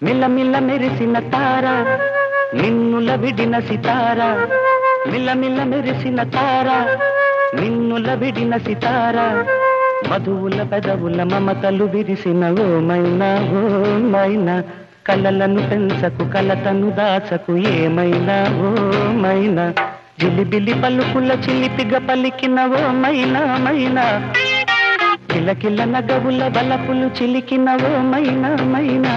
మిల్లమిల్ల మెరిసిన తార నిన్నుల విడిన సితార మిల్లమిల్ల మెరిసిన తార నిన్నుల విడిన సితార మధువుల పెదవుల మమతలు విరిసిన ఓ మైనా కలలను పెంచకు కలతను దాచకు ఏమైనా ఓ మైనా జిలిబిలి పలుకుల చిలిపిగ పలికిన ఓ మైనా కిలకిల నగవుల బలపులు చిలికిన ఓ మైనా